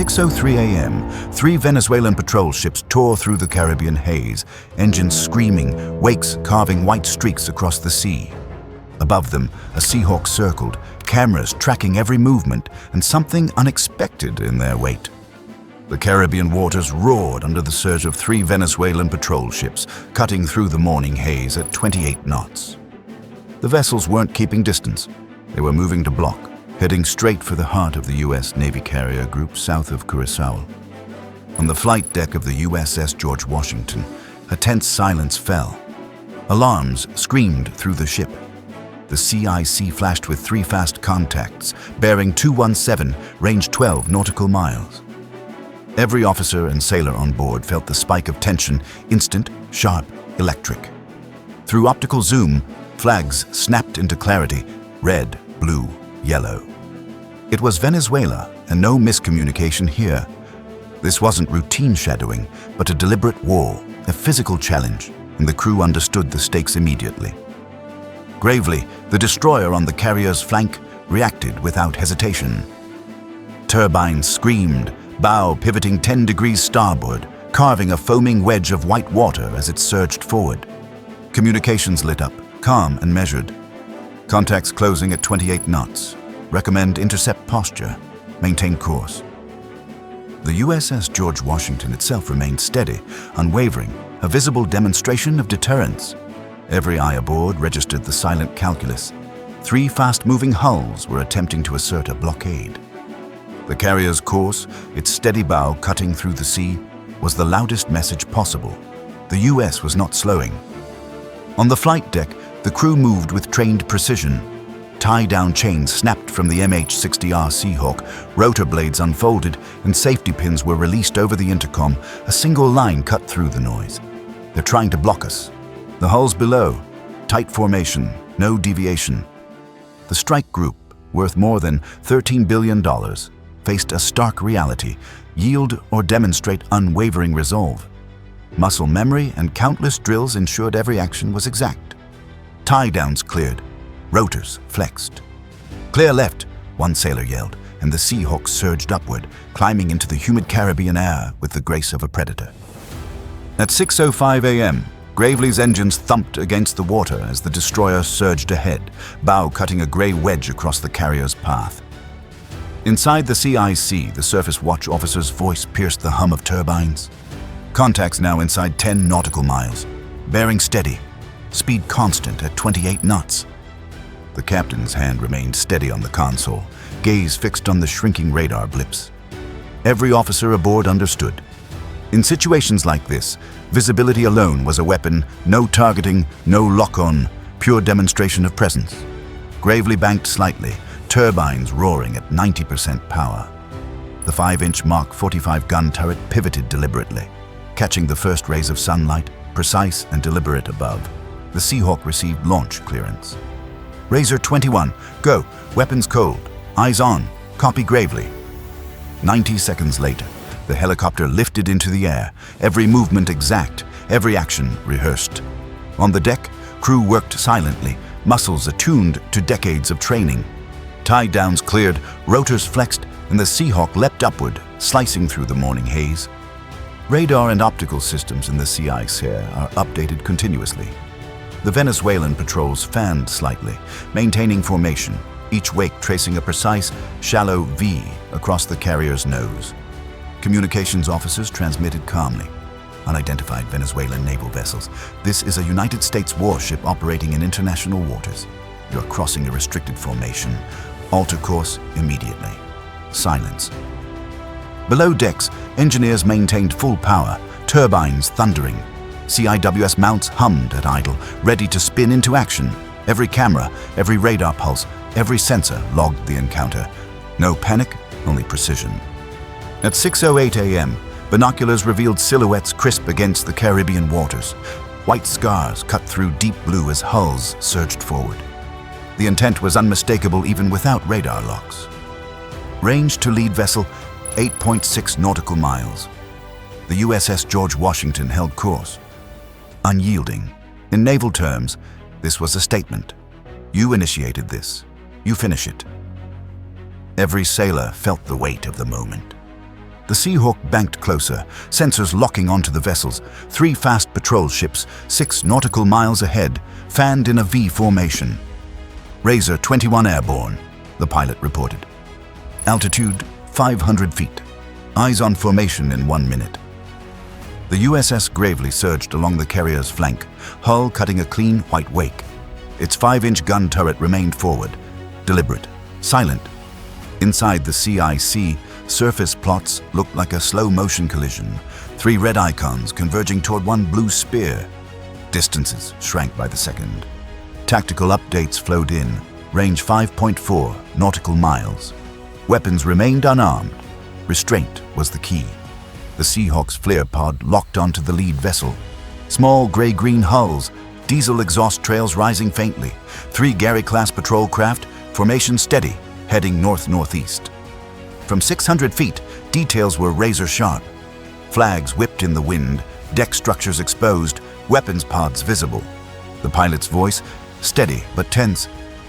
6:03 a.m., 3 Venezuelan patrol ships tore through the Caribbean haze, engines screaming, wakes carving white streaks across the sea. Above them, a Seahawk circled, cameras tracking every movement, and something unexpected in their wake. The Caribbean waters roared under the surge of 3 Venezuelan patrol ships, cutting through the morning haze at 28 knots. The vessels weren't keeping distance. They were moving to block, heading straight for the heart of the U.S. Navy carrier group south of Curaçao. On the flight deck of the USS George Washington, a tense silence fell. Alarms screamed through the ship. The CIC flashed with 3 fast contacts, bearing 217, range 12 nautical miles. Every officer and sailor on board felt the spike of tension, instant, sharp, electric. Through optical zoom, flags snapped into clarity, red, blue, yellow. It was Venezuela, and no miscommunication here. This wasn't routine shadowing, but a deliberate war, a physical challenge, and the crew understood the stakes immediately. Gravely, the destroyer on the carrier's flank reacted without hesitation. Turbines screamed, bow pivoting 10 degrees starboard, carving a foaming wedge of white water as it surged forward. Communications lit up, calm and measured. Contacts closing at 28 knots. Recommend intercept posture. Maintain course. The USS George Washington itself remained steady, unwavering, a visible demonstration of deterrence. Every eye aboard registered the silent calculus. 3 fast-moving hulls were attempting to assert a blockade. The carrier's course, its steady bow cutting through the sea, was the loudest message possible. The U.S. was not slowing. On the flight deck, the crew moved with trained precision. Tie-down chains snapped from the MH-60R Seahawk, rotor blades unfolded, and safety pins were released over the intercom. A single line cut through the noise. They're trying to block us. The hulls below, tight formation, no deviation. The strike group, worth more than $13 billion, faced a stark reality: yield or demonstrate unwavering resolve. Muscle memory and countless drills ensured every action was exact. Tie-downs cleared, rotors flexed. "Clear left," one sailor yelled, and the Seahawk surged upward, climbing into the humid Caribbean air with the grace of a predator. At 6:05 a.m., Gravely's engines thumped against the water as the destroyer surged ahead, bow cutting a gray wedge across the carrier's path. Inside the CIC, the surface watch officer's voice pierced the hum of turbines. Contacts now inside 10 nautical miles. Bearing steady. Speed constant at 28 knots. The captain's hand remained steady on the console, gaze fixed on the shrinking radar blips. Every officer aboard understood. In situations like this, visibility alone was a weapon, no targeting, no lock-on, pure demonstration of presence. Gravely banked slightly, turbines roaring at 90% power. The 5-inch Mark 45 gun turret pivoted deliberately, catching the first rays of sunlight, precise and deliberate above. The Seahawk received launch clearance. Razor 21, go, weapons cold, eyes on, copy Gravely. 90 seconds later, the helicopter lifted into the air, every movement exact, every action rehearsed. On the deck, crew worked silently, muscles attuned to decades of training. Tie-downs cleared, rotors flexed, and the Seahawk leapt upward, slicing through the morning haze. Radar and optical systems in the CIC are updated continuously. The Venezuelan patrols fanned slightly, maintaining formation, each wake tracing a precise, shallow V across the carrier's nose. Communications officers transmitted calmly. Unidentified Venezuelan naval vessels. This is a United States warship operating in international waters. You're crossing a restricted formation. Alter course immediately. Silence. Below decks, engineers maintained full power, turbines thundering. CIWS mounts hummed at idle, ready to spin into action. Every camera, every radar pulse, every sensor logged the encounter. No panic, only precision. At 6:08 a.m., binoculars revealed silhouettes crisp against the Caribbean waters. White scars cut through deep blue as hulls surged forward. The intent was unmistakable even without radar locks. Range to lead vessel, 8.6 nautical miles. The USS George Washington held course. Unyielding. In naval terms, this was a statement. You initiated this. You finish it. Every sailor felt the weight of the moment. The Seahawk banked closer, sensors locking onto the vessels. 3 fast patrol ships, 6 nautical miles ahead, fanned in a V formation. Razor 21 airborne, the pilot reported. Altitude 500 feet. Eyes on formation in 1 minute. The USS Gravely surged along the carrier's flank, hull cutting a clean white wake. Its 5-inch gun turret remained forward, deliberate, silent. Inside the CIC, surface plots looked like a slow-motion collision, 3 red icons converging toward 1 blue spear. Distances shrank by the second. Tactical updates flowed in, range 5.4 nautical miles. Weapons remained unarmed. Restraint was the key. The Seahawk's flare pod locked onto the lead vessel. Small gray-green hulls, diesel exhaust trails rising faintly. 3 Gary-class patrol craft, formation steady, heading north-northeast. From 600 feet, details were razor-sharp. Flags whipped in the wind, deck structures exposed, weapons pods visible. The pilot's voice, steady but tense.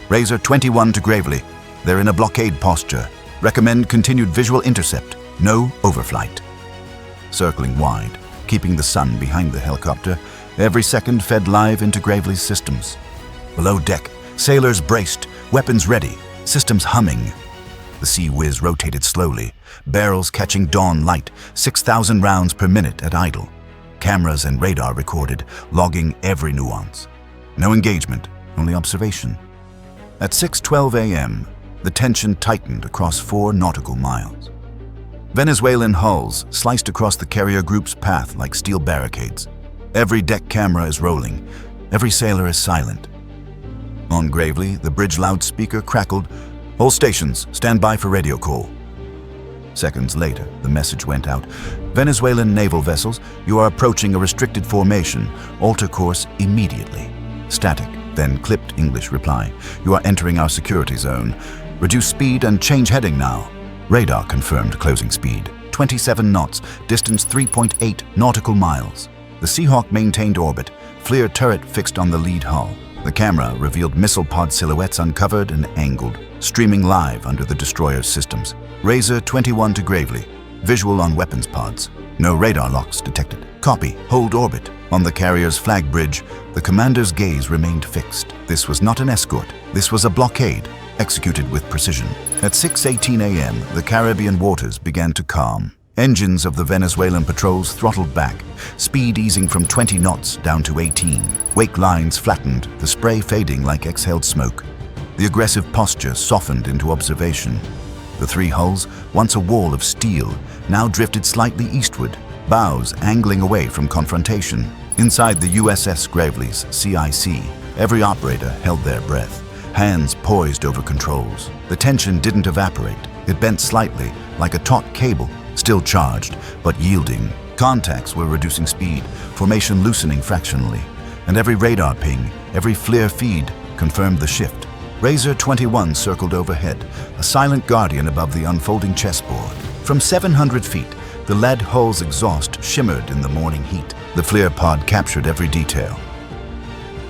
Razor 21 to Gravely. They're in a blockade posture. Recommend continued visual intercept. No overflight. Circling wide, keeping the sun behind the helicopter, every second fed live into Gravely's systems. Below deck, sailors braced, weapons ready, systems humming. The Sea Whiz rotated slowly, barrels catching dawn light, 6,000 rounds per minute at idle. Cameras and radar recorded, logging every nuance. No engagement, only observation. At 6:12 a.m., the tension tightened across 4 nautical miles. Venezuelan hulls sliced across the carrier group's path like steel barricades. Every deck camera is rolling. Every sailor is silent. On Gravely, the bridge loudspeaker crackled, "All stations, stand by for radio call." Seconds later, the message went out. "Venezuelan naval vessels, you are approaching a restricted formation. Alter course immediately." Static, then clipped English reply. "You are entering our security zone. Reduce speed and change heading now." Radar confirmed closing speed. 27 knots, distance 3.8 nautical miles. The Seahawk maintained orbit, FLIR turret fixed on the lead hull. The camera revealed missile pod silhouettes uncovered and angled, streaming live under the destroyer's systems. Razor 21 to Gravely. Visual on weapons pods. No radar locks detected. Copy. Hold orbit. On the carrier's flag bridge, the commander's gaze remained fixed. This was not an escort. This was a blockade, executed with precision. At 6:18 a.m., the Caribbean waters began to calm. Engines of the Venezuelan patrols throttled back, speed easing from 20 knots down to 18. Wake lines flattened, the spray fading like exhaled smoke. The aggressive posture softened into observation. The 3 hulls, once a wall of steel, now drifted slightly eastward, bows angling away from confrontation. Inside the USS Gravely's CIC, every operator held their breath, hands poised over controls. The tension didn't evaporate. It bent slightly, like a taut cable, still charged, but yielding. Contacts were reducing speed, formation loosening fractionally, and every radar ping, every FLIR feed confirmed the shift. Razor 21 circled overhead, a silent guardian above the unfolding chessboard. From 700 feet, the lead hull's exhaust shimmered in the morning heat. The FLIR pod captured every detail.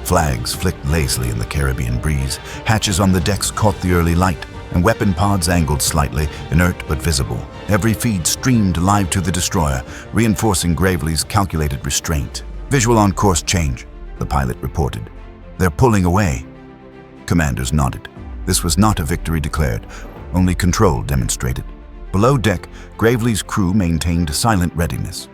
Flags flicked lazily in the Caribbean breeze, hatches on the decks caught the early light, and weapon pods angled slightly, inert but visible. Every feed streamed live to the destroyer, reinforcing Gravely's calculated restraint. "Visual on course change," the pilot reported. "They're pulling away." Commanders nodded. This was not a victory declared, only control demonstrated. Below deck, Gravely's crew maintained silent readiness.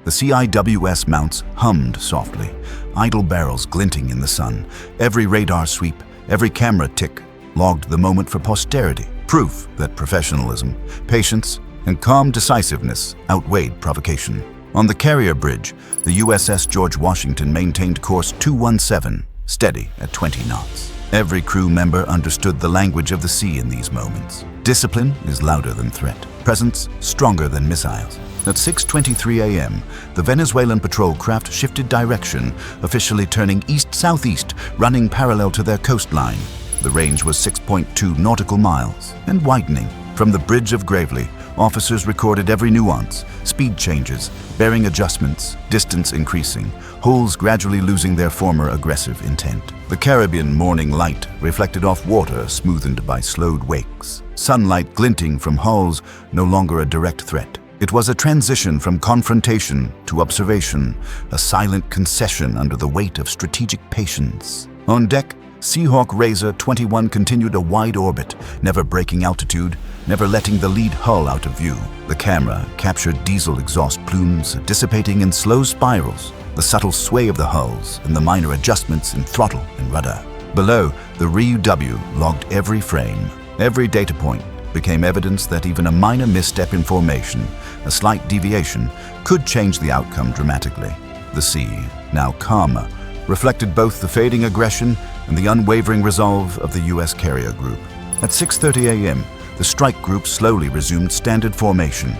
The CIWS mounts hummed softly, idle barrels glinting in the sun. Every radar sweep, every camera tick logged the moment for posterity, proof that professionalism, patience, and calm decisiveness outweighed provocation. On the carrier bridge, the USS George Washington maintained course 217, steady at 20 knots. Every crew member understood the language of the sea in these moments. Discipline is louder than threat, presence stronger than missiles. At 6:23 a.m., the Venezuelan patrol craft shifted direction, officially turning east-southeast, running parallel to their coastline. The range was 6.2 nautical miles and widening. From the bridge of Gravely, officers recorded every nuance, speed changes, bearing adjustments, distance increasing, hulls gradually losing their former aggressive intent. The Caribbean morning light reflected off water smoothened by slowed wakes. Sunlight glinting from hulls, no longer a direct threat. It was a transition from confrontation to observation, a silent concession under the weight of strategic patience. On deck, Seahawk Razor 21 continued a wide orbit, never breaking altitude, never letting the lead hull out of view. The camera captured diesel exhaust plumes dissipating in slow spirals, the subtle sway of the hulls, and the minor adjustments in throttle and rudder. Below, the RUW logged every frame. Every data point became evidence that even a minor misstep in formation, a slight deviation, could change the outcome dramatically. The sea, now calmer, reflected both the fading aggression and the unwavering resolve of the U.S. carrier group. At 6:30 a.m., the strike group slowly resumed standard formation,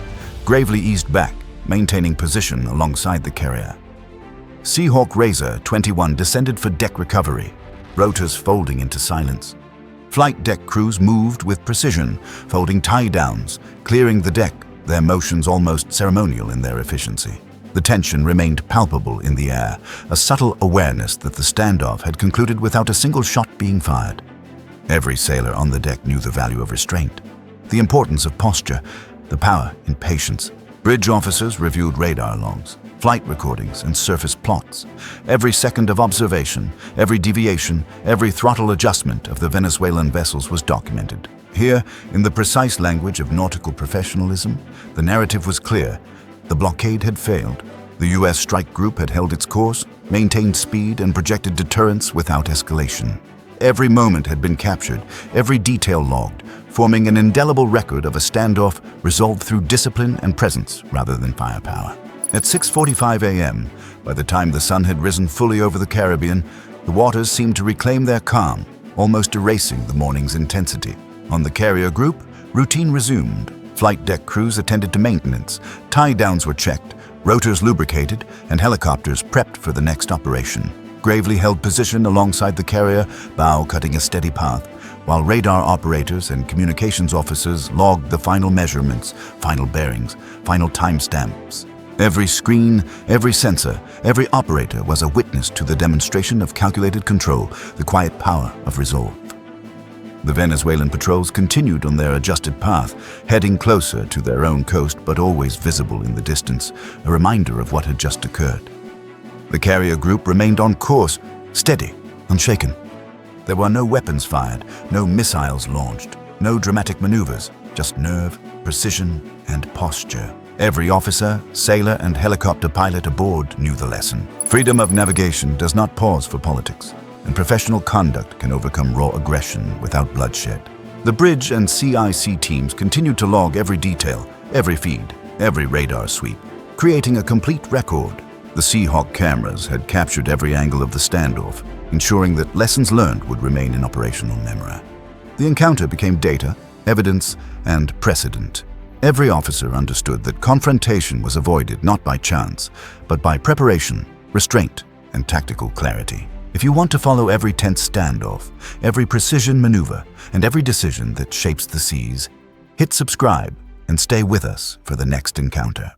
gravely eased back, maintaining position alongside the carrier. Seahawk Razor 21 descended for deck recovery, rotors folding into silence. Flight deck crews moved with precision, folding tie-downs, clearing the deck, their motions almost ceremonial in their efficiency. The tension remained palpable in the air, a subtle awareness that the standoff had concluded without a single shot being fired. Every sailor on the deck knew the value of restraint, the importance of posture, the power in patience. Bridge officers reviewed radar logs, flight recordings, and surface plots. Every second of observation, every deviation, every throttle adjustment of the Venezuelan vessels was documented. Here, in the precise language of nautical professionalism, the narrative was clear. The blockade had failed. The U.S. strike group had held its course, maintained speed, and projected deterrence without escalation. Every moment had been captured, every detail logged, forming an indelible record of a standoff resolved through discipline and presence rather than firepower. At 6:45 a.m., by the time the sun had risen fully over the Caribbean, the waters seemed to reclaim their calm, almost erasing the morning's intensity. On the carrier group, routine resumed. Flight deck crews attended to maintenance, tie-downs were checked, rotors lubricated, and helicopters prepped for the next operation. Gravely held position alongside the carrier, bow cutting a steady path, while radar operators and communications officers logged the final measurements, final bearings, final timestamps. Every screen, every sensor, every operator was a witness to the demonstration of calculated control, the quiet power of resolve. The Venezuelan patrols continued on their adjusted path, heading closer to their own coast but always visible in the distance, a reminder of what had just occurred. The carrier group remained on course, steady, unshaken. There were no weapons fired, no missiles launched, no dramatic maneuvers, just nerve, precision, and posture. Every officer, sailor, and helicopter pilot aboard knew the lesson. Freedom of navigation does not pause for politics, and professional conduct can overcome raw aggression without bloodshed. The bridge and CIC teams continued to log every detail, every feed, every radar sweep, creating a complete record. The Seahawk cameras had captured every angle of the standoff, ensuring that lessons learned would remain in operational memory. The encounter became data, evidence, and precedent. Every officer understood that confrontation was avoided not by chance, but by preparation, restraint, and tactical clarity. If you want to follow every tense standoff, every precision maneuver, and every decision that shapes the seas, hit subscribe and stay with us for the next encounter.